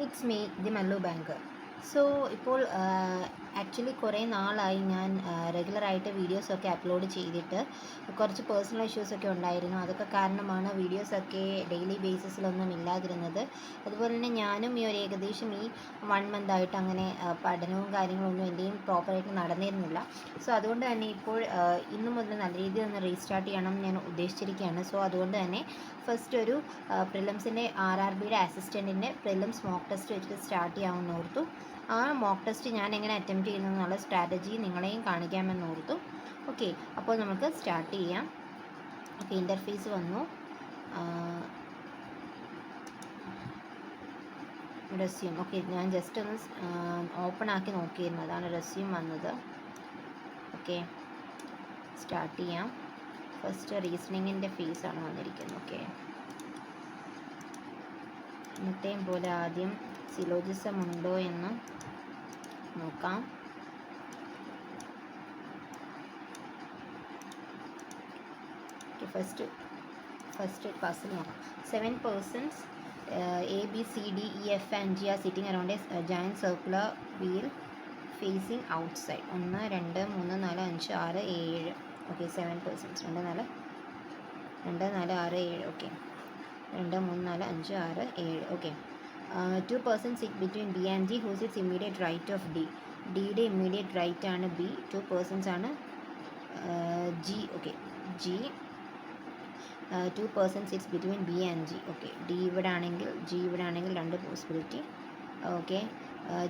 It's me the Mallu banker. So ഇപ്പോൾ actually കുറേ നാളായി ഞാൻ റെഗുലറായിട്ട് വീഡിയോസൊക്കെ അപ്ലോഡ് ചെയ്തിട്ട് കുറച്ച് പേഴ്സണൽ ഇഷ്യൂസൊക്കെ ഉണ്ടായിരുന്നു. അതൊക്കെ കാരണമാണ് വീഡിയോസൊക്കെ ഡെയിലി ബേസിസിലൊന്നും ഇല്ലാതിരുന്നത്. അതുപോലെ തന്നെ ഞാനും ഈ ഒരു ഏകദേശം ഈ 1 മന്തായിട്ട് അങ്ങനെ പഠനവും കാര്യങ്ങളൊന്നും എൻ്റെയും പ്രോപ്പറായിട്ട് നടന്നിരുന്നില്ല. സോ അതുകൊണ്ട് തന്നെ ഇപ്പോൾ ഇന്നു മുതൽ നല്ല രീതിയിൽ ഒന്ന് റീസ്റ്റാർട്ട് ചെയ്യണം ഞാൻ ഉദ്ദേശിച്ചിരിക്കുകയാണ്. സോ അതുകൊണ്ട് തന്നെ ഫസ്റ്റ് ഒരു പ്രിലിംസിൻ്റെ RRBയുടെ അസിസ്റ്റൻറ്റിൻ്റെ പ്രിലിംസ് മോക്ക് ടെസ്റ്റ് വെച്ചിട്ട് സ്റ്റാർട്ട് ചെയ്യാമെന്ന് ഓർത്തു. ആ മോക്ക് ടെസ്റ്റ് ഞാൻ എങ്ങനെ അറ്റംപ്റ്റ് ചെയ്യുന്നു എന്നുള്ള സ്ട്രാറ്റജി നിങ്ങളെയും കാണിക്കാമെന്ന് ഓർത്തു. ഓക്കെ, അപ്പോൾ നമുക്ക് സ്റ്റാർട്ട് ചെയ്യാം. ഓക്കെ, ഇൻ്റർഫേസ് വന്നു. റെസ്യൂം. ഓക്കെ, ഞാൻ ജസ്റ്റ് ഒന്ന് ഓപ്പൺ ആക്കി നോക്കിയിരുന്നു, അതാണ് റെസ്യൂം വന്നത്. ഓക്കെ, സ്റ്റാർട്ട് ചെയ്യാം. ഫസ്റ്റ് റീസണിങ്ങിൻ്റെ ഫേസാണ് വന്നിരിക്കുന്നത്. ഓക്കെ, ഇന്നത്തെയും പോലെ ആദ്യം സിലോജിസം ഉണ്ടോ എന്ന് നോക്കാം. ഫസ്റ്റ് പസിൽ നോക്കാം. 7 persons A, B, C, D, E, F and G are sitting around a giant circular wheel facing outside. 1 2 3 4 5 6 7. Okay, 7 persons. 2 4 6 7. Okay, 2 3 4 5 6 7. Okay, 2 persons sit between B and G who sits immediate right of D. ഡിയുടെ immediate right ആണ് B. 2 persons ആണ് G. Okay, G. 2 persons sits between B and G. Okay, D ഇവിടെ ആണെങ്കിൽ G ഇവിടെ ആണെങ്കിൽ 2 possibility. Okay,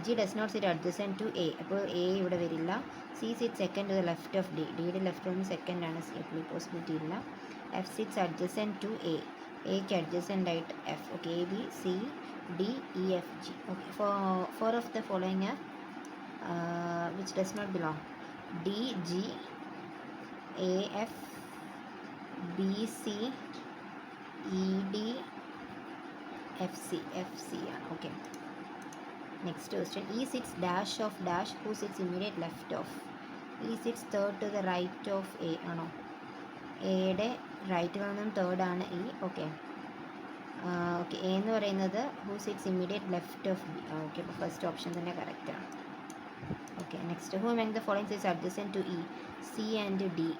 G does not sit adjacent to A. അപ്പോൾ A ഇവിടെ വരില്ല. C sits second to the left of D. ഡിയുടെ left ഒന്ന് second ആണ്. C അപ്പോൾ പോസിബിലിറ്റി ഇല്ല. F sits adjacent to A. എക്ക് അഡ്ജസൻ്റ് ആയിട്ട് F. Okay, A, B, C, D, E, F, G. Okay, four of the following are which does not belong. D, G, A, F, B, C, E, D, F, C. F, C ആണ്. Okay, next question. E sits dash of dash who sits immediate left of. E sits third to the right of A ആണോ? എയുടെ റൈറ്റിൽ നിന്നും third ആണ് E. Okay, okay, A എന്ന് പറയുന്നത് who sits immediate left of B. Okay, അപ്പോൾ first option തന്നെ കറക്റ്റാണ്. Okay, next. Who among the following sits adjacent to E. C and D.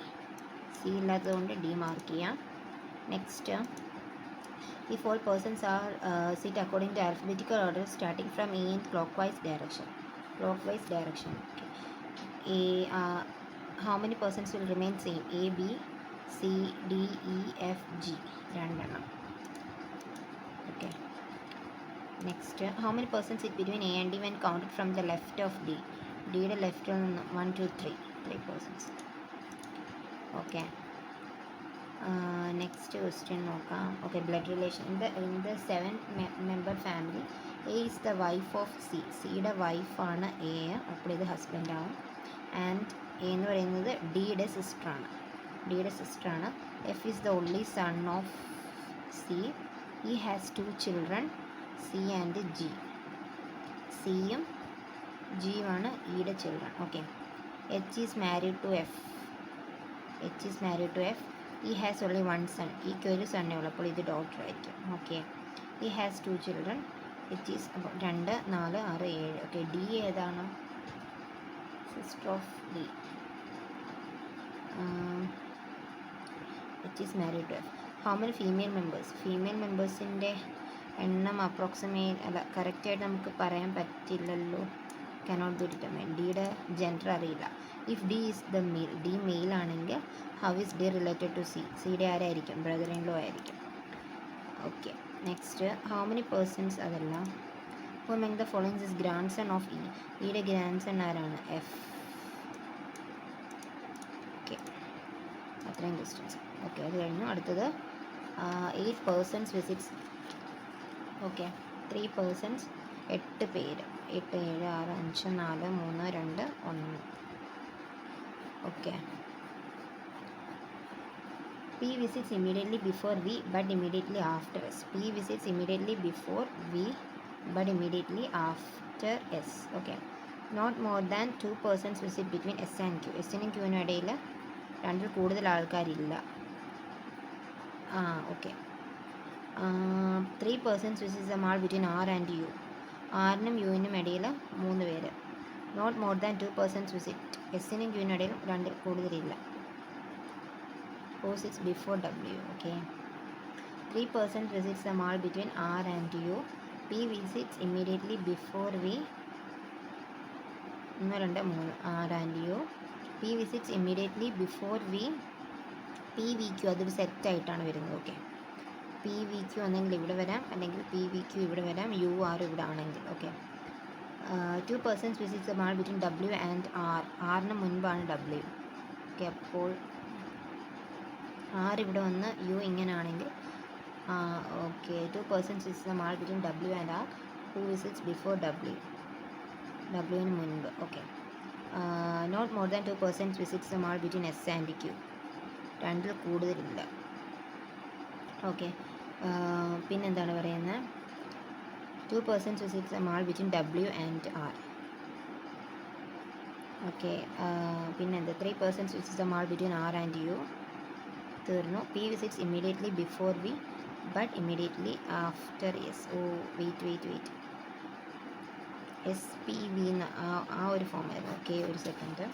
C ഇല്ലാത്തതുകൊണ്ട് ഡി മാർക്ക് ചെയ്യാം. Next. If all persons are sit according to alphabetical order starting from A in clockwise direction. Okay. How many persons will remain same? A, B, C, D, E, F, G. രണ്ടെണ്ണം. Okay. Next. How many persons sit between A and D when counted from the left of D? ഡിയുടെ ലെഫ്റ്റിൽ നിന്ന് 1 2 3 persons. Okay. Next question നോക്കാം. Okay, blood relation. In the 7 member family A is the wife of C. സിയുടെ വൈഫാണ് A, അപ്പോൾ ഇത് ഹസ്ബൻഡാവും. And A എന്ന് പറയുന്നത് ഡിയുടെ സിസ്റ്ററാണ്. F is the only son of C. E has 2 children, C and G. സിയും ജിയുമാണ് ഇയുടെ children. Okay, H is married to F. He has only one son. ഈക്ക് ഒരു സണ്ണേ ഉള്ളൂ, അപ്പോൾ ഇത് ഡോട്ടർ ആയിരിക്കും. Okay, he has 2 children. It is 2 4 6 7. Okay, D ഏതാണ്? Sister of D. It is married to F. How many female members? Female മെമ്പേഴ്സിൻ്റെ എണ്ണം അപ്രോക്സിമേറ്റ് അല്ല, കറക്റ്റായിട്ട് നമുക്ക് പറയാൻ പറ്റില്ലല്ലോ. Cannot be determined. ഡിയുടെ ജെൻഡർ അറിയില്ല. If D is the male, D male ആണെങ്കിൽ how is D related to C? സിയുടെ ആരായിരിക്കും? ബ്രദർ ഇൻ ലോ ആയിരിക്കും. Okay, next. How many persons? അതല്ല. Who among the following is grandson of E? ഇയുടെ grand sun ആരാണ്? F. Okay, അത്രയും questions. Okay, അത് കഴിഞ്ഞു. അടുത്തത് 8 persons വിസിറ്റ്സ്. ഓക്കെ, 3 persons, 8 പേര്. 8 7 6 5 4 3 2 1. Okay, P visits immediately before V but immediately after S. P visits immediately before V but immediately after S. Okay, not more than 2 persons visit between S and Q. S നും Q നും ഇടയിൽ 2 കൂടുതൽ ആൾക്കാരില്ല. Okay, 3 persons visits the mall between R and U. ആറിനും യുവിനും ഇടയിൽ 3 പേര്. Not more than 2% visit. എസിനും ക്യൂവിനും ഇടയിൽ 2 കൂടുതലില്ല. Who sits before W? Okay. 3% visits the mall between R and U. P visits immediately before V. 1, 2, 3. R and U. P visits immediately before V. P V Q അതൊരു സെറ്റായിട്ടാണ് വരുന്നത്. Okay. P V Q ഒന്നെങ്കിൽ ഇവിടെ വരാം, അല്ലെങ്കിൽ P V Q ഇവിടെ വരാം, U R ഇവിടെ ആണെങ്കിൽ. Okay. 2% visits the mall between W and R. ആറിന് മുൻപാണ് ഡബ്ല്യു. ഓക്കെ. അപ്പോൾ ആർ ഇവിടെ വന്ന് യു ഇങ്ങനെ ആണെങ്കിൽ okay. 2% visits the mall between W and R. Who visits before W. ഡബ്ല്യുവിന് മുൻപ്. Okay. Not more than 2% visits the mall between S and Q. 2 കൂടുതലില്ല. ഓക്കെ. പിന്നെന്താണ് പറയുന്നത്? 2% visits the mall between W and R. Okay. പിന്നെന്ത്? 3% visits the mall between R and U. തീർന്നു. P visits immediately before V but immediately after S. Oh wait S P V എന്ന് ആ ഒരു form ആയിരുന്നു. Okay, ഒരു second.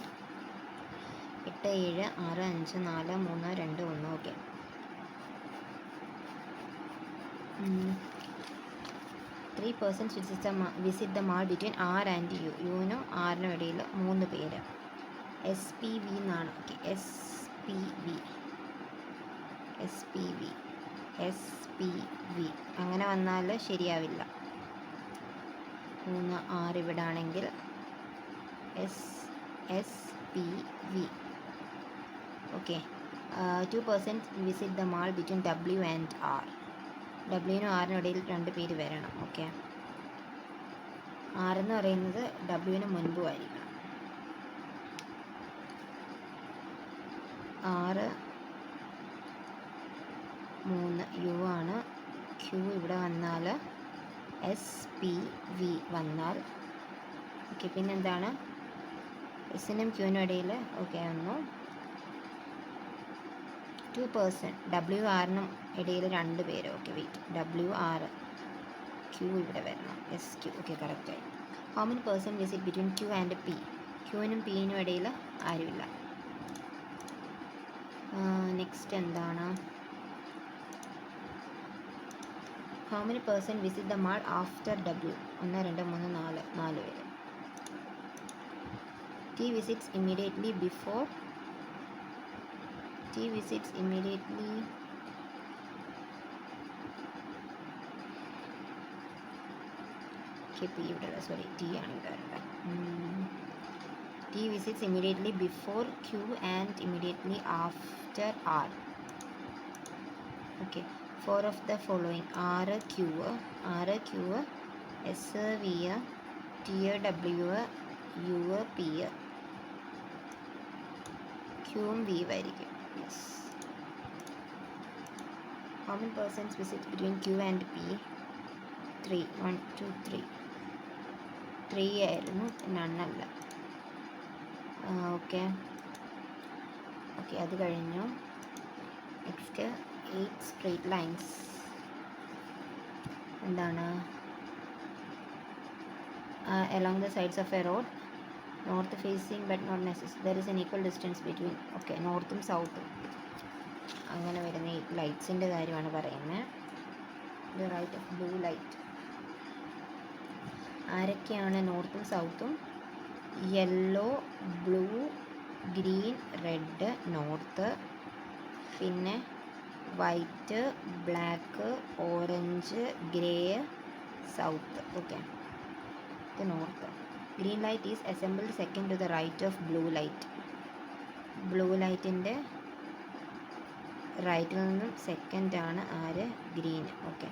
8, 7, 6, 5, 4, 3, 2, 1. Okay. 3% visit the mall between R and U. യുവിനും ആറിനും ഇടയിൽ 3 പേര്. എസ് പി വി എന്നാണ്. ഓക്കെ. എസ് പി വി അങ്ങനെ വന്നാൽ ശരിയാവില്ല. 3, 6 ഇവിടെ ആണെങ്കിൽ S P V. Okay. 2% visit the mall between W and R. ഡബ്ല്യുവിനും ആറിനും ഇടയിൽ 2 പേര് വരണം. ഓക്കെ. ആറെന്ന് പറയുന്നത് ഡബ്ല്യുവിന് മുൻപുമായിരിക്കണം. 6, 3 യു ആണ്. ക്യൂ ഇവിടെ വന്നാൽ എസ് പി വി വന്നാൽ ഓക്കെ. പിന്നെന്താണ്? എസിനും ക്യൂവിനും ഇടയിൽ ഓക്കെ വന്നു. 2% ഡബ്ല്യു ആറിനും ഇടയിൽ 2 പേര്. Okay. Wait. W R Q ഇവിടെ വരണം. S Q. ഓക്കെ, കറക്റ്റായി. How many person visit between Q and P. ക്യൂവിനും പിയിനും ഇടയിൽ ആരുമില്ല. നെക്സ്റ്റ് എന്താണ്? How many person visit the mall after W. 1, 2, 3, 4 പേര്. T visits immediately before. T visits immediately P ഇവിടെ, സോറി, ടി ആണ് ഇവിടെ. T visits immediately before Q and immediately after R. Okay. 4 of the following. ആറ് Q, S V, T W, U P. ക്യൂവും V ആയിരിക്കും. Yes. How many persons visit between Q and P? 3. 1, 2, 3. 3 ആയിരുന്നു, നണ്ണല്ല. Okay. അത് കഴിഞ്ഞു. Next 8 straight lines. എന്താണ്? along the sides of a road, north facing but not necessary, there is an equal distance between. Okay. നോർത്തും സൗത്തും അങ്ങനെ വരുന്ന ഈ ലൈറ്റ്സിൻ്റെ കാര്യമാണ് പറയുന്നത്. The right of blue light. ആരൊക്കെയാണ് നോർത്തും സൗത്തും? Yellow, blue, green, red north. പിന്നെ white, black, orange, grey south. Okay. ഇത് north. Green light is assembled second to the right of blue light. Blue ലൈറ്റിൻ്റെ റൈറ്റിൽ നിന്നും സെക്കൻഡാണ് ആര്? Green. Okay.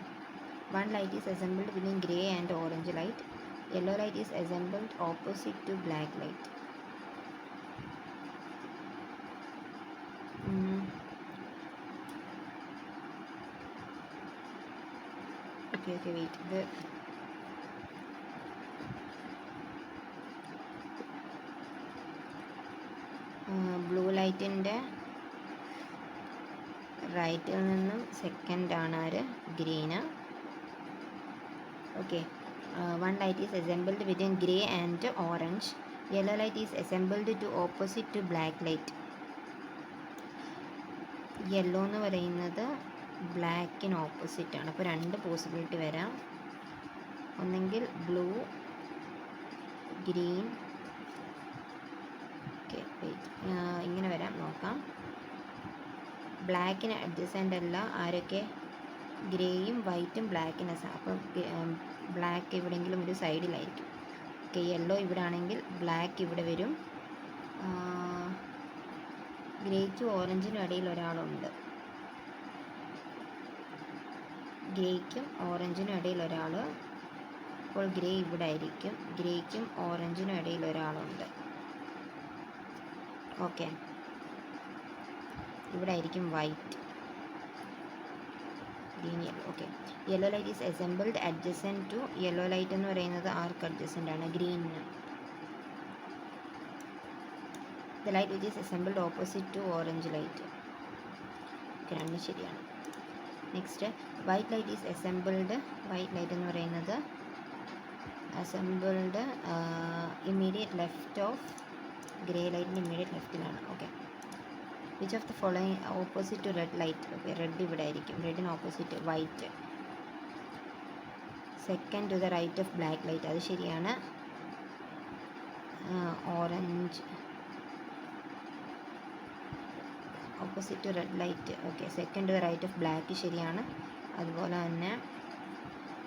1 light is assembled between grey and orange light. Yellow light is assembled opposite to black light. Okay. Wait. ഇത് blue ലൈറ്റിൻ്റെ റൈറ്റിൽ നിന്നും സെക്കൻഡാണ് ആര്? Green. Okay. one light is assembled between grey and orange. Yellow light is assembled to opposite to black light. Yellow എന്ന് പറയുന്നത് ബ്ലാക്കിന് opposite ആണ്. അപ്പോൾ രണ്ട് പോസിബിലിറ്റി വരാം. ഒന്നെങ്കിൽ ബ്ലൂ, ഗ്രീൻ, ഓക്കെ വെയിറ്റ്, ഇങ്ങനെ വരാം, നോക്കാം. ബ്ലാക്കിന് അഡ്ജസൻ്റ് അല്ല ആരൊക്കെ? ഗ്രേയും വൈറ്റും ബ്ലാക്കിന്. അപ്പം ബ്ലാക്ക് എവിടെയെങ്കിലും ഒരു സൈഡിലായിരിക്കും. ഓക്കെ, യെല്ലോ ഇവിടെ ആണെങ്കിൽ ബ്ലാക്ക് ഇവിടെ വരും. ഗ്രേയ്ക്കും ഓറഞ്ചിനും ഇടയിൽ ഒരാളുണ്ട്. ഗ്രേയ്ക്കും ഓറഞ്ചിനും ഇടയിൽ ഒരാൾ. അപ്പോൾ ഗ്രേ ഇവിടെ ആയിരിക്കും. ഗ്രേയ്ക്കും ഓറഞ്ചിനും ഇടയിൽ ഒരാളുണ്ട്. ഓക്കെ, ഇവിടെ ആയിരിക്കും white, green, yellow. Okay, yellow light is assembled adjacent to. Yellow light എന്ന് പറയുന്നത് ആർക്ക് അഡ്ജസൻ്റ് ആണ്? ഗ്രീനിന്. The light which is assembled opposite to orange light. Okay, രണ്ടും ശരിയാണ്. Next, white light is assembled. White light എന്ന് പറയുന്നത് assembled immediate left of grey ലൈറ്റിൻ്റെ ഇമ്മീഡിയറ്റ് ലെഫ്റ്റിലാണ്. Okay, which of the following opposite to red light? Okay, red ഇവിടെ ആയിരിക്കും. റെഡിന് opposite white. Second to the right of black light, അത് ശരിയാണ്. Orange opposite to red light. Okay, second to the right of black ശരിയാണ്. അതുപോലെ തന്നെ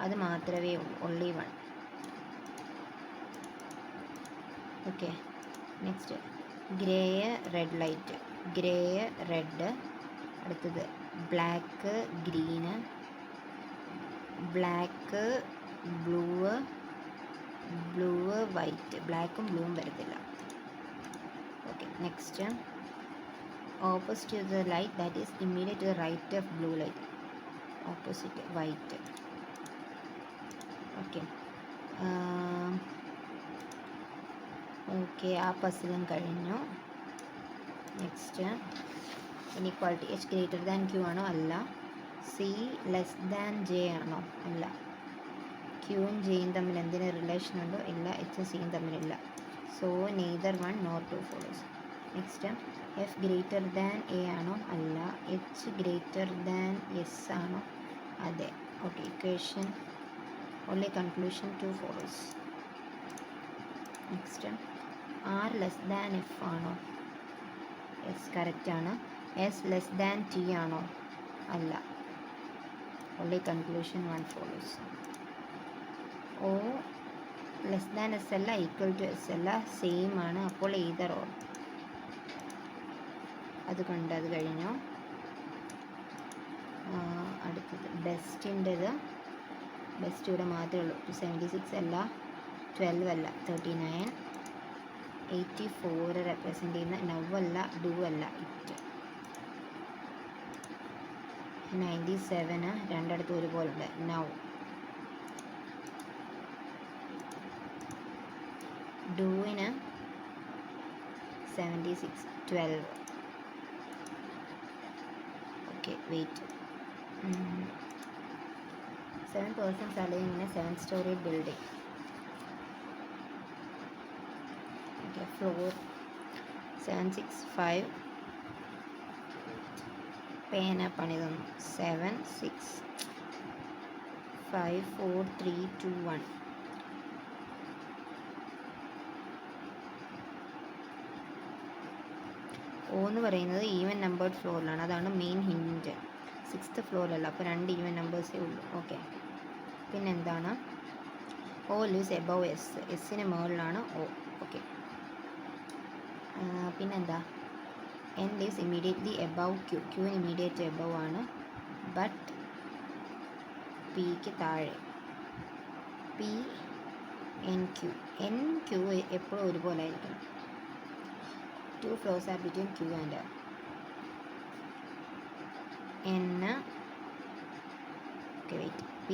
അത് മാത്രമേ ഉള്ളൂ, only one. Okay, next grey red light. Grey red. അടുത്തത് black green, black blue, blue white. ബ്ലാക്കും ബ്ലൂവും വരത്തില്ല. Okay, next opposite to the light, that is immediate to the right of blue light. Opposite white. Okay. Okay, ആ പസിലും കഴിഞ്ഞു. Next, inequality. H greater than Q ആണോ? അല്ല. C less than J ആണോ? അല്ല. ക്യൂവും ജെയും തമ്മിൽ എന്തിനും റിലേഷൻ ഉണ്ടോ? ഇല്ല. എച്ചും സിയും തമ്മിലില്ല. So neither one nor two follows. Next, F greater than A ആണോ? അല്ല. എച്ച് ഗ്രേറ്റർ ദാൻ എസ് ആണോ? അതെ. Okay, equation only conclusion two follows. Next, R less than F ആണോ? എസ് കറക്റ്റാണ്. എസ് ലെസ് ദാൻ ടി ആണോ? അല്ല. Only conclusion one follows. O less than S അല്ല, equal to S അല്ല, same ആണ്. അപ്പോൾ either or. അതുകൊണ്ട് അത് കഴിഞ്ഞു. അടുത്തത് ബെസ്റ്റിൻ്റെത്. ബെസ്റ്റ് ഇവിടെ മാത്രമേ ഉള്ളൂ. 76 അല്ല, 12 അല്ല, 39, 84 റെപ്രസെൻ്റ് ചെയ്യുന്ന നൗ അല്ല, ഡു അല്ല, ഇറ്റ്. 97 രണ്ടിടത്തും ഒരുപോലെ ഉണ്ട്, നൗ. ഡൂവിന് 76, 12. Okay, wait. 7 persons are living in a 7-story building. Okay, floor 765. പേന പണി തന്നു. 7 6 5 4 3 2 1. ഓ എന്ന് പറയുന്നത് ഈവൻ നമ്പേർഡ് ഫ്ലോറിലാണ്. അതാണ് മെയിൻ ഹിൻറ്റ്. 6th ഫ്ലോറിലല്ല, അപ്പോൾ 2 ഈവൻ നമ്പേഴ്സേ ഉള്ളൂ. ഓക്കെ, പിന്നെന്താണ്? O lives above S. എസ്സിന് മുകളിലാണ് ഓ. ഓക്കെ, പിന്നെന്താ? N lives immediately above Q. ക്യൂവിന് ഇമ്മീഡിയറ്റ് എബവ് ആണ്, ബട്ട് പിക്ക് താഴെ. P N Q. N Q എപ്പോഴും ഒരുപോലെ ആയിരിക്കണം. 2 floors are between Q and R. N. Okay, wait. P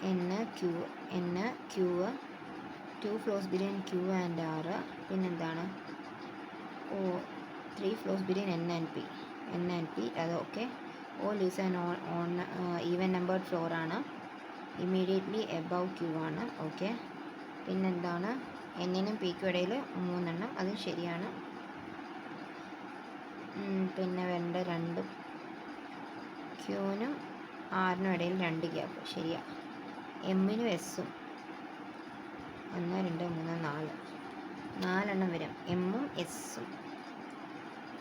N Q. N Q. 2 floors between Q and R. പിന്നെന്താണ്? ഓ 3 floors between N and P. N and P അത് okay. O lives an on even numbered floor ആണ്. Immediately above Q ആണ്. Okay, പിന്നെന്താണ്, എന്നിനും പിക്കും ഇടയിൽ 3 എണ്ണം, അതും ശരിയാണ്. പിന്നെ വേണ്ട 2 ക്യൂനും ആറിനും ഇടയിൽ 2 ഗ്യാപ്പ്, ശരിയാ. എമ്മിനും എസ്സും 1 2 3 4 4 വരും. എമ്മും എസ്സും,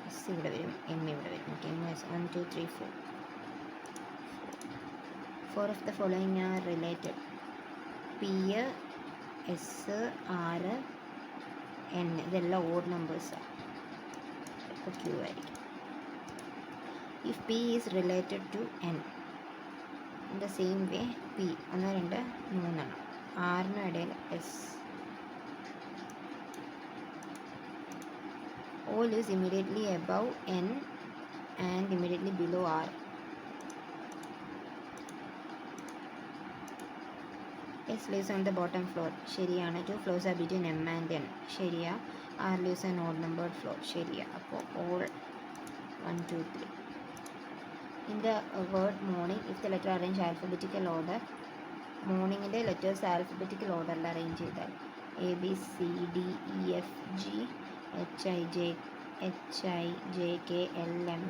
എസ് ഇവിടെ വരും, എം ഇവിടെ വരും. Okay, M S 1 2 3 4. 4 of the following are related. P, S, R, N ഇതെല്ലാം ഓഡ് നമ്പേഴ്സാണ്. അപ്പോൾ ക്യൂ ആയിരിക്കും. If P is related to N in the same way, P 1 2 3 ആറിനും ഇടയിൽ S. All is immediately above N and immediately below R. S lives on the bottom floor. ശരിയാണ്. 2 floors are between M and N. ശരിയാ. R lives on odd numbered floor. ശരിയാ. അപ്പോൾ all 1 2 3. In the word morning, if the letter arrange alphabetical order, മോർണിംഗിൻ്റെ letters alphabetical ഓർഡറിൽ arrange ചെയ്താൽ A B C D E F G H I J K L M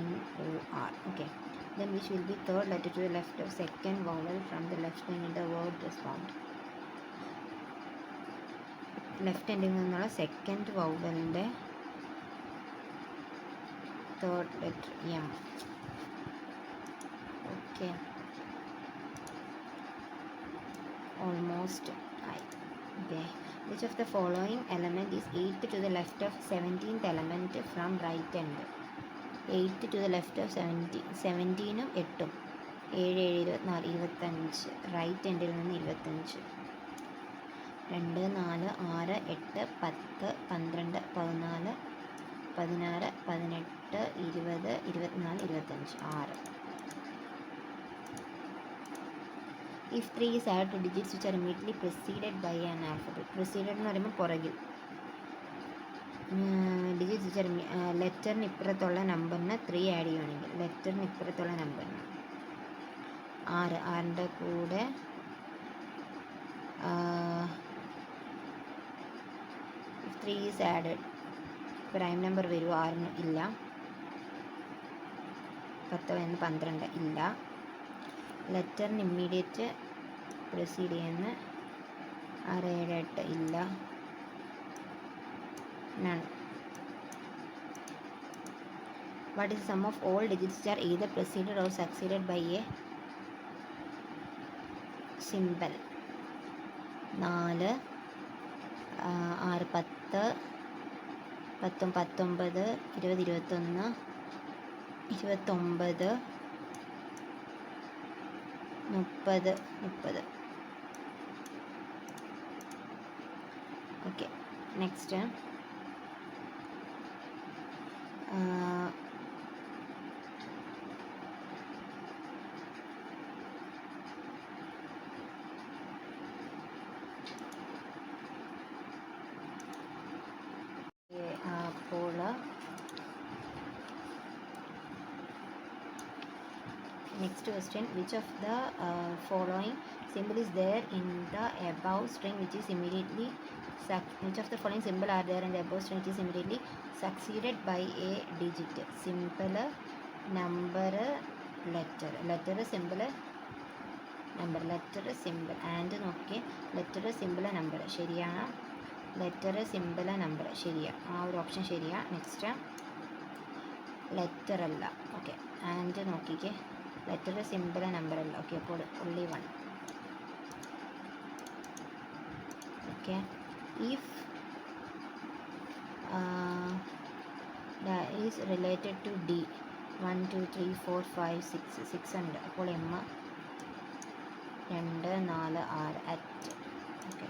N O R. Okay, then which will be third letter to the left of second vowel from the left end in the word respond. Left എൻഡിൽ നിന്നുള്ള second വൗവലിൻ്റെ third letter M. Okay, almost I. Okay, which of the following element is 8th to the left of 17th element from right end? 8th to the left of 17ഉം 8ഉം 7 7 24 25. Right എൻഡിൽ നിന്ന് 25. 2 4 6 8 10 12 14 16 18 20 24 25 6. If 3 is added to digits which are immediately preceded by an alphabet. Preceded എന്ന് പറയുമ്പോൾ പുറകിൽ. Digits which are ലെറ്ററിന് ഇപ്പുറത്തുള്ള നമ്പറിന് 3 add ചെയ്യുകയാണെങ്കിൽ, ലെറ്ററിന് ഇപ്പുറത്തുള്ള നമ്പറിന് 6, 6ൻ്റെ കൂടെ 3 is added, പ്രൈം നമ്പർ വരും. 6ന് ഇല്ല. 10 എന്ന് 12 ഇല്ല. ലെറ്ററിന് ഇമ്മീഡിയറ്റ് പ്രൊസീഡ് ചെയ്യുന്ന 6 7 8 ഇല്ല. None. What is the sum of all digits which are either preceded or succeeded by a symbol? 4 6 10 10 19 20 21 29 30 30. Okay, next അപ്പോൾ next question, which of the following symbol is there in the above string which is immediately which of the following symbol are there in the above string which is immediately succeeded by a digit? Symbol, number, letter symbol, number, letter symbol and നോക്കി letter symbol number ശരിയാണ്. letter symbol number ശരിയാ, ആ ഒരു option ശരിയാ. Next letter അല്ല. Okay, and നോക്കിക്കേ, letter simple number അല്ല. Okay, അപ്പോൾ only 1. Okay, if is related to D 1 2 3 4 5 6 6 ഉണ്ട്. അപ്പോൾ M 2 4 6 at. Okay,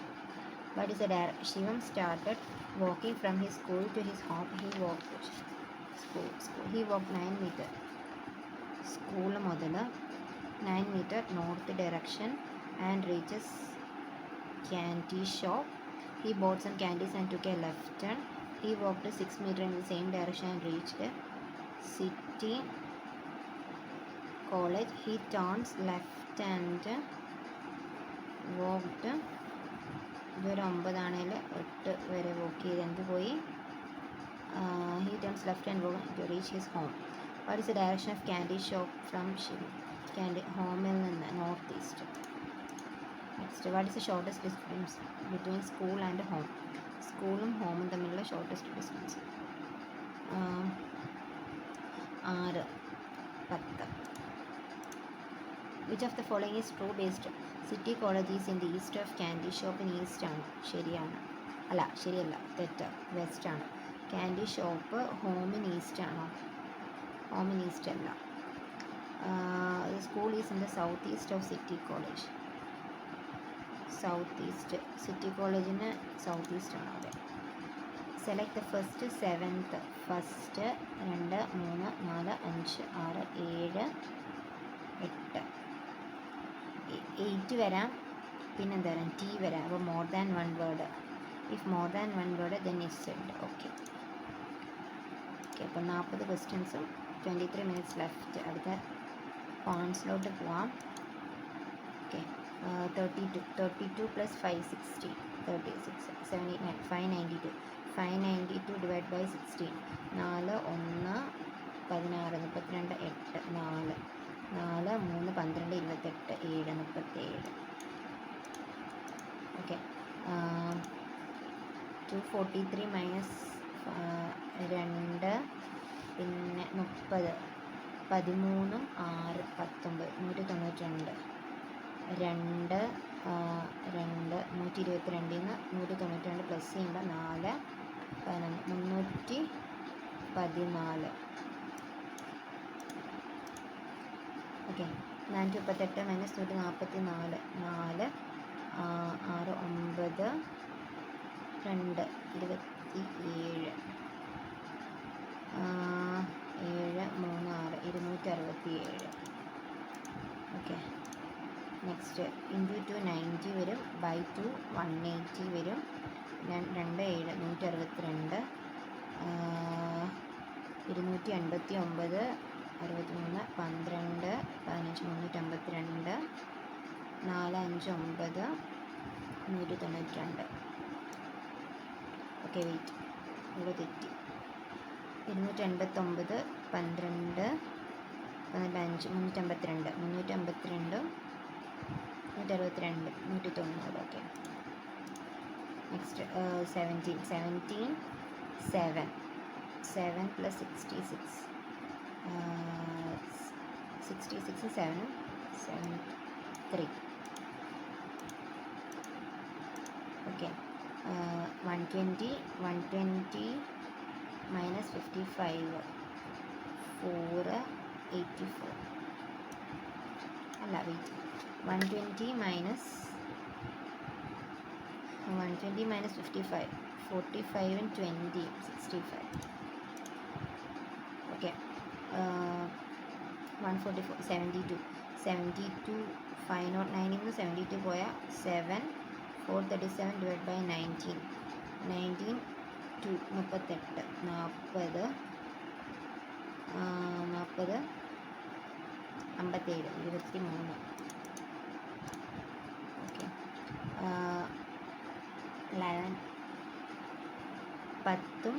but is a direct. Shivam started walking from his school to his home. He walked 9 meter. School മുതൽ 9 meter north direction and reaches candy shop. He bought some candies and took a left turn. He walked 6 meter in the same direction and reached City College. He turns left left and walked. ഇതൊരു 9 ആണെങ്കിൽ 8 വരെ walk ചെയ്ത് എന്ത് പോയി? He turns left and walks to reach his home. What is the direction of candy shop from candy ഹോമിൽ നിന്ന് north east? Next, what is the shortest distance between school and home? സ്കൂളും ഹോമും തമ്മിലുള്ള shortest distance 6, 10. Which of the following is true based? City college is in the east of candy shop in east ആണ്. ശരിയാണ്. അല്ല, ശരിയല്ല, തെറ്റ്, west ആണ്. Candy shop ഹോമിൻ east ആണോ? ഹോമിൻ east അല്ല. School is in the south east of city college. South east. City കോളേജിന് south east ആണ് അവിടെ. Select the first 7th. First 2, 3, 4, 5, 6, 7, 8. 8 വരാം, പിന്നെന്താ വരാം? ടി വരാം. അപ്പോൾ more than 1 word. If more than 1 word then is Z. Okay. അപ്പോൾ 40 ക്വസ്റ്റ്യൻസും 23 മിനിറ്റ്സ് ലെഫ്റ്റ്. അടുത്ത പോയിൻറ്റ്സിലോട്ട് പോവാം. Okay. 32 plus 5 60. 36 79 592. 592 divide by 16. 4 1 16 32 8 4 4 3 12 28 7 37. Okay. 243 minus 2 പിന്നെ 30 13 6 19 192. 2 2 122 192 പ്ലസ് ചെയ്യുമ്പോൾ 4 11 314. Okay. 438 minus 144. 4 6 9 2 27 7 3 6 267. Okay. Next into 2 90 വരും. ബൈ 2 180 വരും. 2 7 162. 289 63 12 15 352. 4 5 9 192. ഓക്കെ. വെയിറ്റ്, ഇവിടെ തെറ്റി. 289 12 15 352 352 162 190. Okay. Next 17 7 7 plus 66 66 7 3. Okay. 120 minus 55 484. അല്ല, വെയിറ്റ്. 120 minus 55 45 and 20 65. ഓക്കെ. 144 72 509 നിന്ന് 72 പോയാൽ 7 437 divide by 19 19 2 38 40 40 57 23. Okay. 11 10 2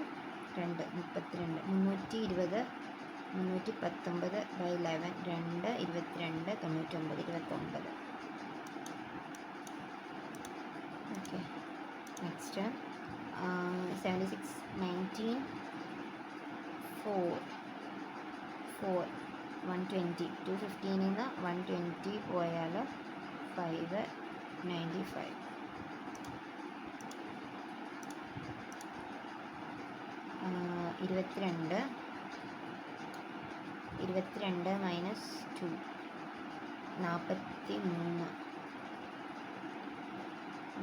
32 320 319 by 11 2 22 99 29. Okay. Next 76 19 4 120 215 നിന്ന് 120 പോയാൽ 595. ഇരുപത്തിരണ്ട് മൈനസ് 2 43 നിന്ന്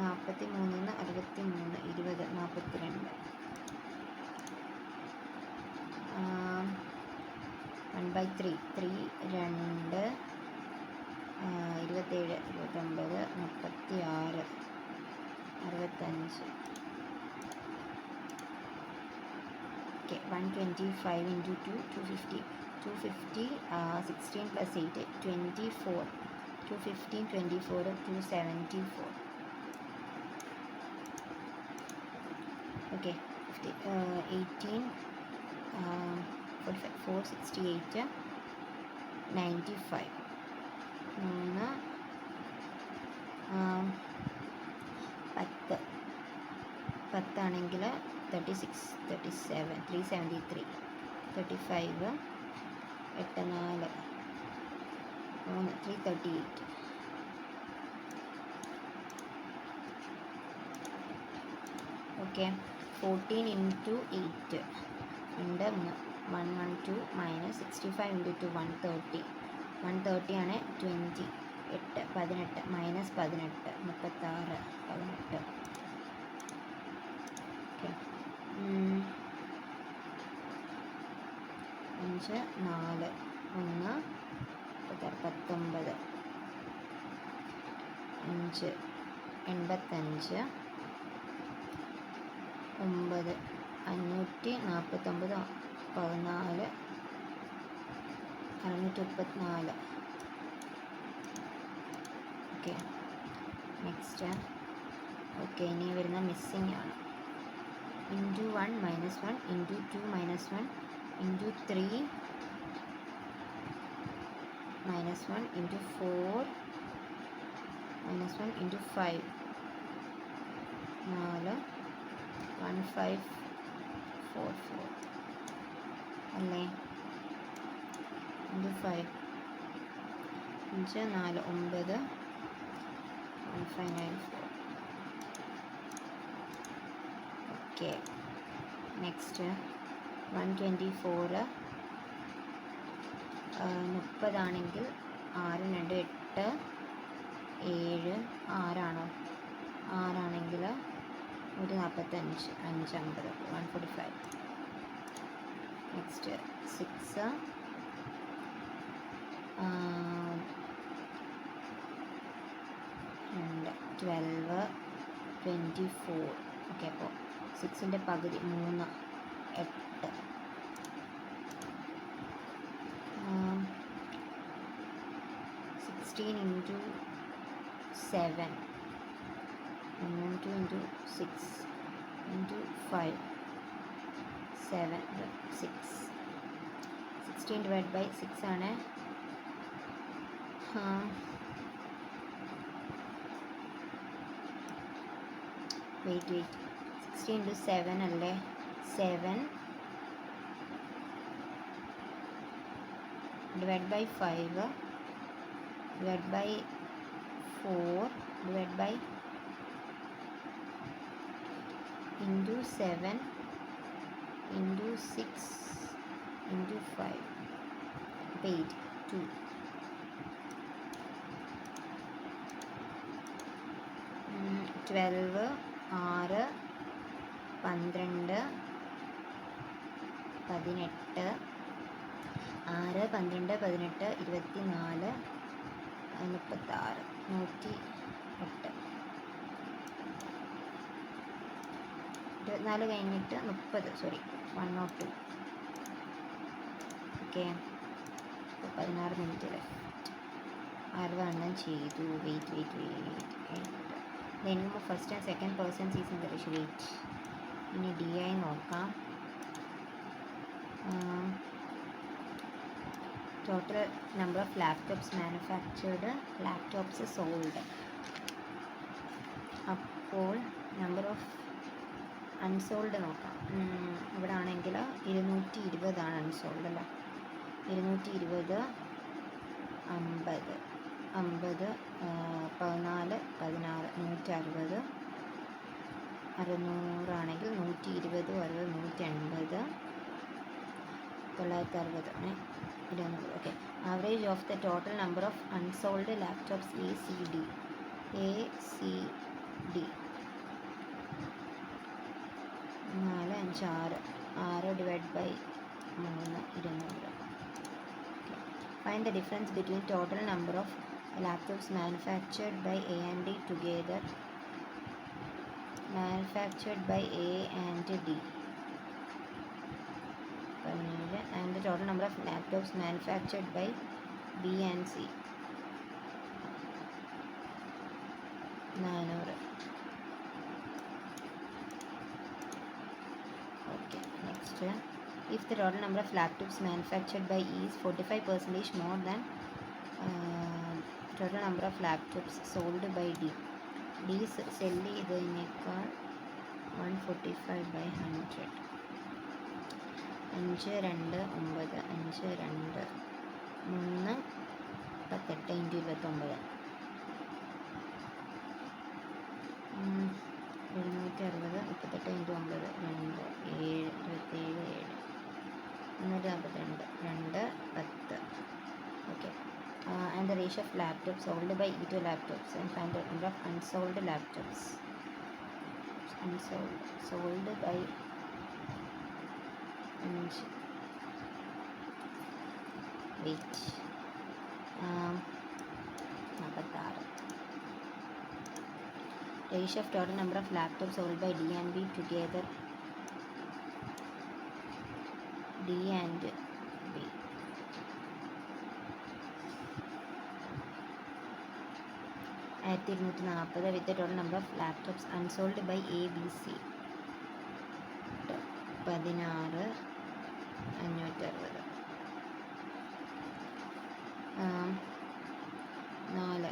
63 20 42. 1/3 3 2 27 29 36 65. ഓക്കെ. 125 into 2 250 16 plus 8 24 215, 24, 274. Okay, 18, 45, 468, 95. 10 ആണെങ്കിൽ 36, 37, 373, 35, 8, 4, 3, 338. Okay, 14 into 8, 2, 112 minus 65 into 2, 130. 130 ആണ് 20, 8, 18 minus 18, 36, 18. Okay, 5, 4, 1, 19, 5, 85, 9, 549, 14, 634. Okay, next. Okay, ഇനി വരുന്ന മിസ്സിങ് ആണ്. Into 1 minus 1, into 2 minus 1, into 3 minus 1, into 4 minus 1, into 5, 4, 1544 അല്ലേ, ഇൻറ്റു 5, 5, 4, 9, 1594. ഓക്കെ, നെക്സ്റ്റ് 124, 30 ആണെങ്കിൽ 6, 2, 8, 7, 6 ആണെങ്കിൽ 145, 5, 50, 145. നെക്സ്റ്റ് 6, 12, 24. ഓക്കെ, അപ്പോൾ 6ൻ്റെ പകുതി 3, 8. 16 into 7, 112 into 6 into 5, 7, 6. 16 divided by 6 ആണ്. വെയിറ്റ് 16 into 7 അല്ലേ, 7 divided by 5 divided by 4 divided by into 7 into 6 into 5, 8, 2. 12, 6, 12, 18, 6, 12, 18, 24, 36, 108. 24 കഴിഞ്ഞിട്ട് 30, sorry 102. Okay, 16 minute left. 60 എണ്ണം ചെയ്തു. Wait. Then first and second persons is in the ratio. Wait. ഇനി D ആയി നോക്കാം. Total number of laptops manufactured, laptops sold. അപ്പോൾ number of unsold നോക്കാം. ഇവിടെ ആണെങ്കിൽ 220 ആണ് അൺസോൾഡ് അല്ല. 220, 50, 14, 16, 160, 600 ആണെങ്കിൽ 120, 60, 180, 960, 200. Okay, average of the total number of unsold laptops ACD 4, 5, 6 divide by 3, 200. Find the difference between total number of laptops manufactured by A and D together. Manufactured by A and D. And the total number of laptops manufactured by B and C. 400. Okay, next. If the total number of laptops manufactured by E is 45% more than total number of laptops sold by D. D sell ചെയ്തതിനേക്കാൾ 145/100. 5 2 9 5 2 3 18 × 29 760 38 × 9 2 7 27 342 2 10. Okay. And the ratio of laptops sold by E to laptops, and find the number of unsold laptops. Sold by wait 46. Ratio of total number of laptops sold by D and B together. D and B. At 240 with the total number of laptops unsold by A, B, C. 16 560.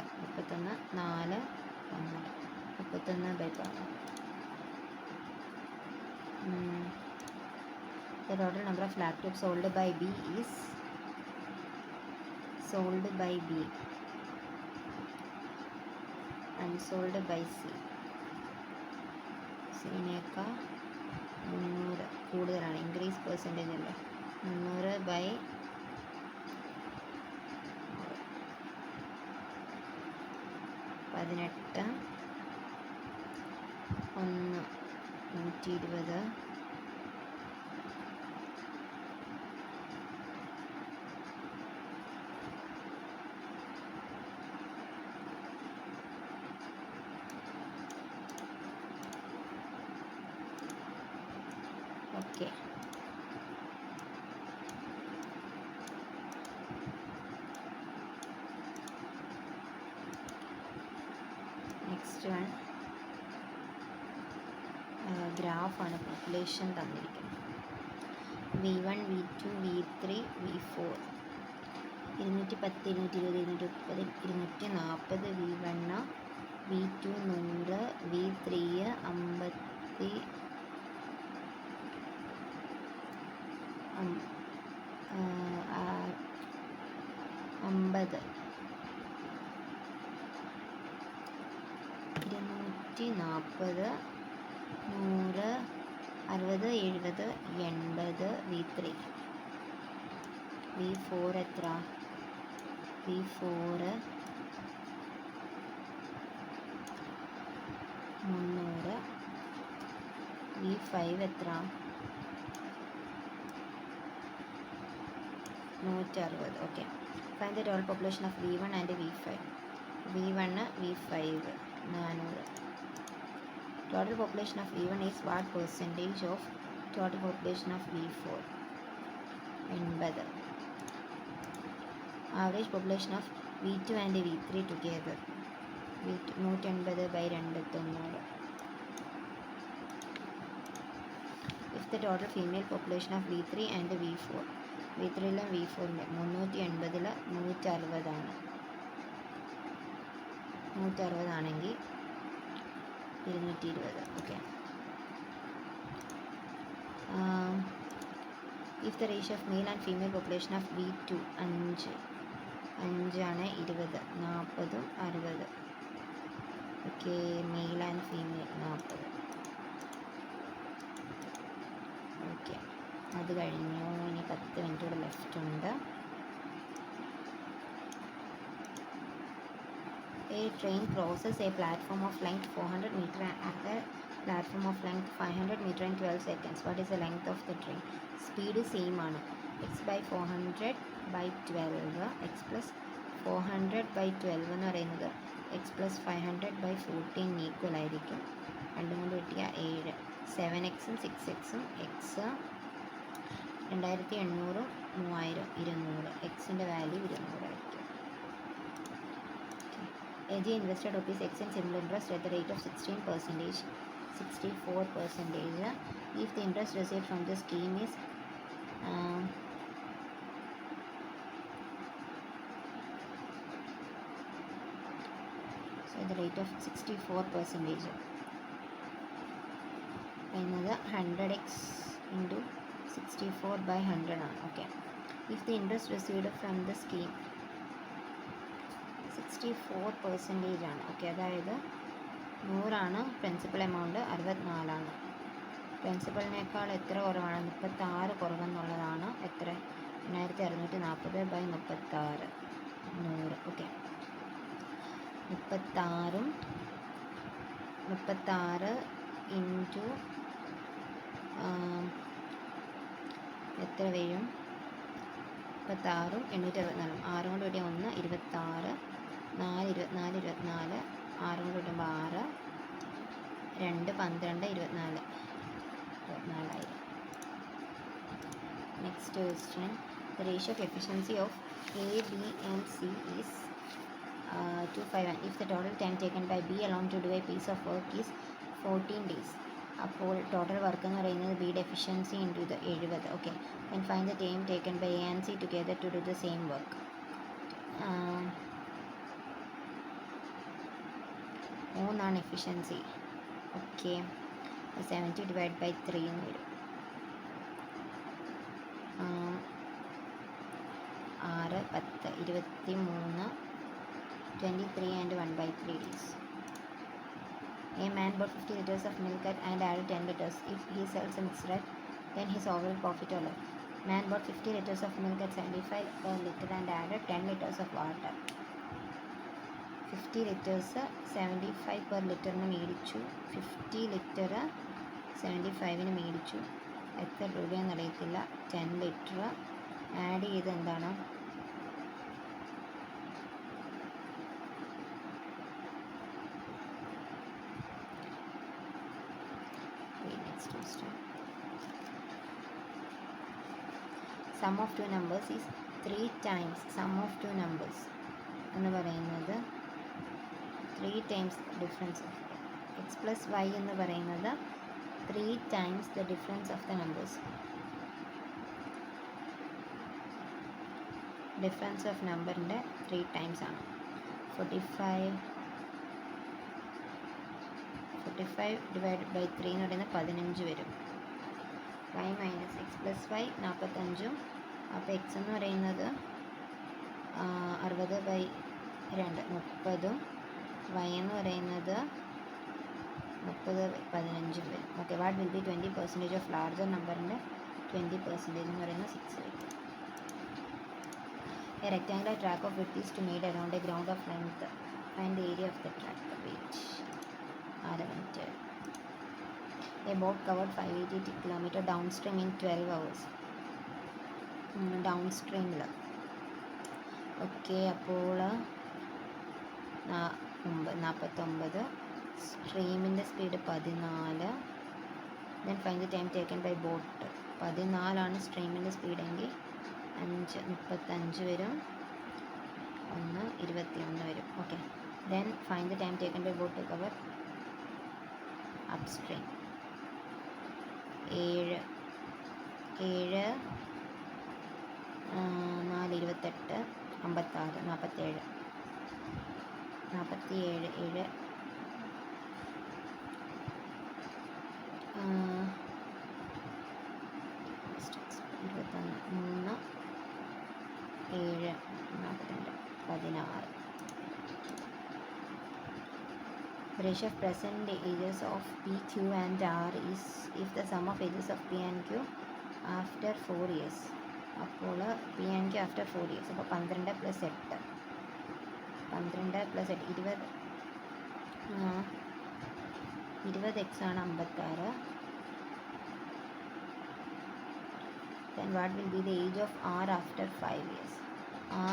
4 31 4 31/14. The total number of laptops sold by B is sold by B unsold by C. സിനേക്കാൾ 300 കൂടുതലാണ്, increase percentage അല്ലേ. 300/18 1 120 Okay. Next one, ഗ്രാഫാണ്, population തന്നിരിക്കുന്നത്. V1 V2 V3 V4 210 220 230 240 V1 V2 100 V3 50 240 100 60 70 80 V3. V4 എത്ര? V4 300. V5 എത്ര? 160. Okay. Find the total population of V1 and V5. V1 V5 400. Total population of V1 is what percentage of total population of V4? 80. Average population of V2 and V3 together. V2 180/290. If the total female population of V3 and V4, V3 V4 380 160 ആണ്. 160 ആണെങ്കിൽ 220. Okay. If the ratio of male and female population of V2 5 ആണ് 20 40 60. Okay, male and female 40. Okay, അത് കഴിഞ്ഞു. ഇനി 10 minute കൂടെ left ഉണ്ട്. A train crosses a platform of length 400 meter at a platform of length 500 meter in 12 seconds. What is the length of the train? Speed same ആണ്. x/400/12 x plus 400/12 എന്ന് പറയുന്നത് x plus 500/14 equal ആയിരിക്കും. രണ്ടും കൊണ്ട് കിട്ടിയ 7. 7x-ഉം 6x-ഉം x 2800 3000 200. എക്സിൻ്റെ value 200 ആയിരിക്കും. AG invested rupees X in simple interest at the rate of 16%, 64%. If the interest received from the scheme is so the rate of 64%. Another 100x into 64 by 100 ആണ്. Okay. If the interest received from the scheme 64% ആണ്. Okay, അതായത് 100 principal amount, 64 പ്രിൻസിപ്പലിനേക്കാൾ എത്ര കുറവാണ്? 36 കുറവെന്നുള്ളതാണ്. എത്ര? 1640 by 36 100. Okay, 36 into എത്ര വരും? 36 864, 6 കൊണ്ട് കൂട്ടിയ 1 26, 4 24 24, 6 കൊണ്ട് കൂട്ടുമ്പോൾ 6, 2 12 24, 24,000. Next question. The ratio of efficiency of A, B and C is 2:5. If the total time taken by B alone to do a piece of work is 14 days, അപ്പോൾ total work എന്ന് പറയുന്നത് ബിയുടെ എഫിഷ്യൻസി ഇൻറ്റു ഇത് 70. Okay, and find the time taken by A and C together to do the same work. 3 efficiency. Okay, 70 divide by 3 എന്ന് വരും. 6 10 23 23 and 1/3 days. A man bought 50 liters of milk and added 10 liters. If he sells a mixed red, then his overall profit or loss. Man bought 50 liters of milk at 75 per liter and added 10 liters of water. 50 liters 75 per ലിറ്ററിന് മേടിച്ചു. 50 litre 75-ന് മേടിച്ചു. എത്ര രൂപയെന്ന് അറിയത്തില്ല. 10 litre add ചെയ്ത് എന്താണ്? Sum of two numbers is 3 times sum of two numbers എന്ന് പറയുന്നത് 3 times difference of x plus y എന്ന് പറയുന്നത് 3 times the difference of the numbers. Difference of നമ്പറിൻ്റെ 3 times ആണ്. 45 ഡിവൈഡ് ബൈ 3 എന്ന് പറയുന്നത് 15 വരും. y minus X plus Y 45. അപ്പോൾ എക്സ് എന്ന് പറയുന്നത് 60/2 30, y എന്ന് പറയുന്നത് 30/15 വരും. Okay, what will be 20% of larger നമ്പറിൻ്റെ 20% എന്ന് പറയുന്നത് 6 വരും. A rectangular track of width is to made around a ground of length. Find the area of the track. Weight 6 meter. A boat covered 580 km downstream in 12 hours. ഡൗൺസ്ട്രീമിൽ. Okay, അപ്പോൾ 49. സ്ട്രീമിൻ്റെ speed 14. Then find the time taken by boat. 14 സ്ട്രീമിൻ്റെ സ്പീഡെങ്കിൽ 35 വരും. 21 വരും. Okay, then find the time taken by boat to cover upstream. 7 4 28 56 47 7 21 3 7 42 16. The ratio of present ages of P, Q and R is if the sum of ages of P and Q after 4 years. അപ്പോൾ P and Q after 4 years. അപ്പോൾ 12 + 8 20x ആണ് 56. Then what will be the age of R after 5 years?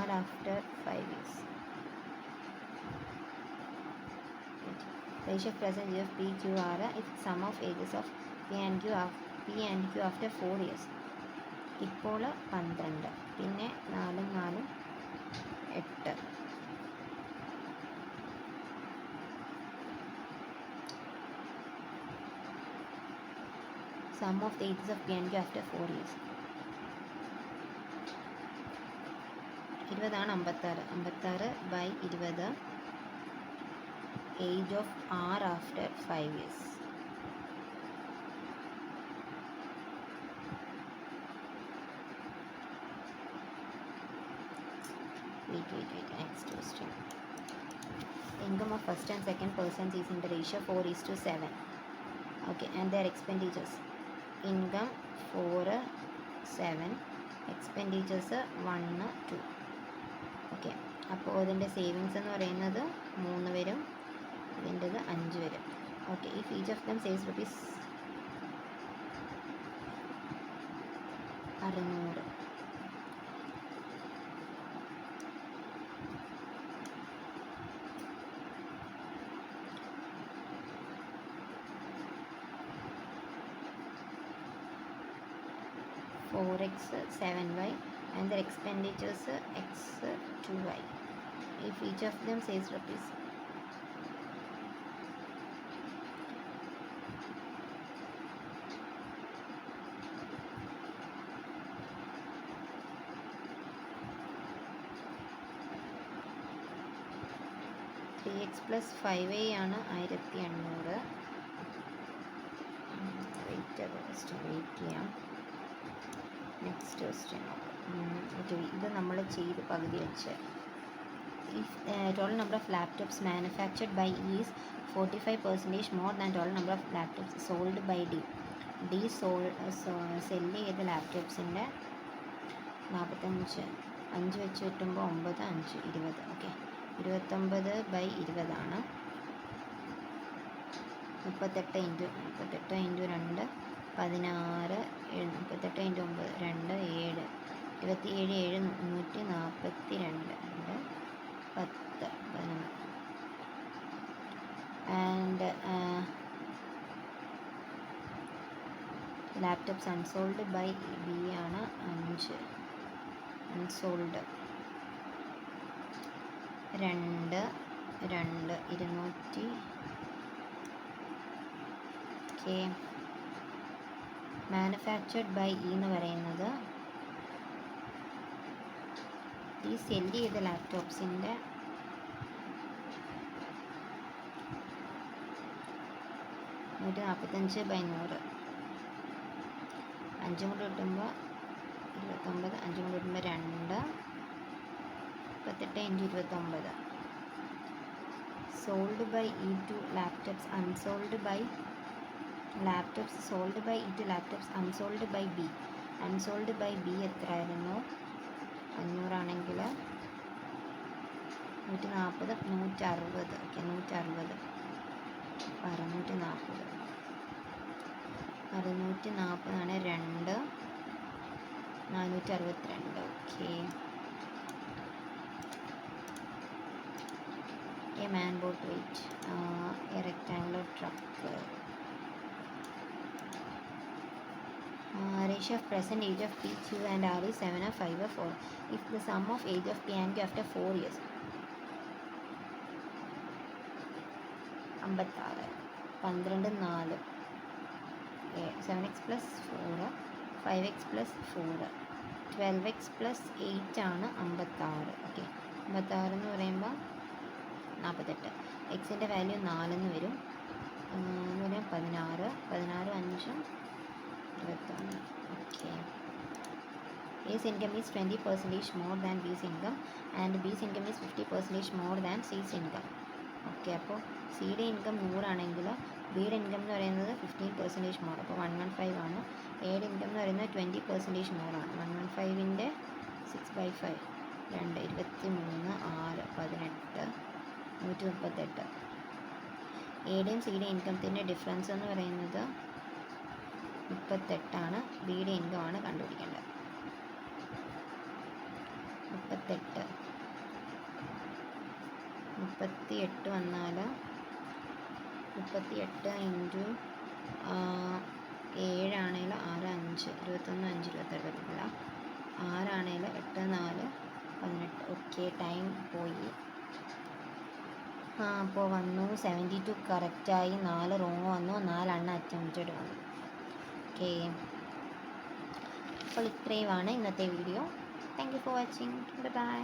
R after 5 years. Ratio of present age of P, Q, R if sum of ages of P and Q after 4 years. ഇപ്പോൾ 12, പിന്നെ 4 4 8. Sum of the ages of P and Q after 4 years. 20 ആണ് 56. 56 by 20 age of R after 5 years. Wait. Next question. Income of first and second persons is in the ratio 4:7. Okay, and their expenditures. Income 4, 7. Expenditures 1, 2. Okay, അപ്പോൾ ഇതിൻ്റെ savings എന്ന് പറയുന്നത് 3 വരും, ഇതിൻ്റെത് 5 വരും. Okay, if each of them saves rupees 600. Four x 7y and their expenditures x 2y. If each of them says rupees 3x plus 5y ആണ് 1800. Wait ചെയ്യാം. Next question ഇത് നമ്മൾ ചെയ്ത് പകുതി വെച്ച്. If total number of laptops manufactured by is 45% more than total number of laptops sold by D. Sell ചെയ്ത ലാപ്ടോപ്സിൻ്റെ 45, 5 വെച്ച് കിട്ടുമ്പോൾ 9, 5, 20. ഓക്കെ, 29 by 20 ആണ്. 38 into 2 16, 38 into 9 2 7, 27 142, 10 11. And laptops unsold by B ആണ് 5. Unsold 2 200 okay. Manufactured by E എന്ന് പറയുന്നത് ഈ cell ചെയ്ത ലാപ്ടോപ്സിൻ്റെ 145 by 100. 5 കൊണ്ട് കിട്ടുമ്പോൾ 29, 5 കൊണ്ട് കിട്ടുമ്പോൾ 2, 38 into 29. Sold by E to laptops unsold by laptops sold by E to laptops unsold by B. Unsold by B എത്രയായിരുന്നു? 500 ആണെങ്കിൽ 140, 160. ഓക്കെ, 160 640. 640 ആണ് 2 462. Okay. A man boat weight a rectangular truck. Ratio of present age of P, Q and R is 7 or 5 or 4. If the sum of age of P and Q after 4 years. 56, 12, 4. 7x plus 4, 5x plus 4, 12x plus 8 ആണ് 56. Okay, 56 എന്ന് പറയുമ്പോൾ 48. എക്സിൻ്റെ value 4 എന്ന് വരും. എന്ന് പറയാം 16, 16 5 21. Okay. A's income is 20% more than B's income and B's income is 50% more than C's income. Okay, അപ്പോൾ സിയുടെ ഇൻകം 100 ആണെങ്കിൽ ബിയുടെ ഇൻകം എന്ന് പറയുന്നത് 15% മോർ, അപ്പോൾ 115 ആണ്. എയുടെ ഇൻകം എന്ന് പറയുന്നത് 20% മോറാണ്. 115ൻ്റെ 6/5 2 23 6 18 138. എയുടെയും സിയുടെ ഇൻകത്തിൻ്റെ ഡിഫറൻസ് എന്ന് പറയുന്നത് 38 ആണ്. ബിയുടെ ഇൻകം ആണ് കണ്ടുപിടിക്കേണ്ടത്. 38 വന്നാൽ 38 ഇൻറ്റു 7 ആണെങ്കിൽ 6 5 21 5 27 പറ്റില്ല. 6 ആണെങ്കിൽ 8 4 18. ഓക്കെ, ടൈം പോയി. അപ്പോൾ വന്നു 72 കറക്റ്റായി, 4 റോങ് വന്നു, 4 അൺഅറ്റംപ്റ്റഡ് വന്നു. ഓക്കെ, അപ്പോൾ ഇത്രയുമാണ് ഇന്നത്തെ video. Thank you for watching. Bye bye.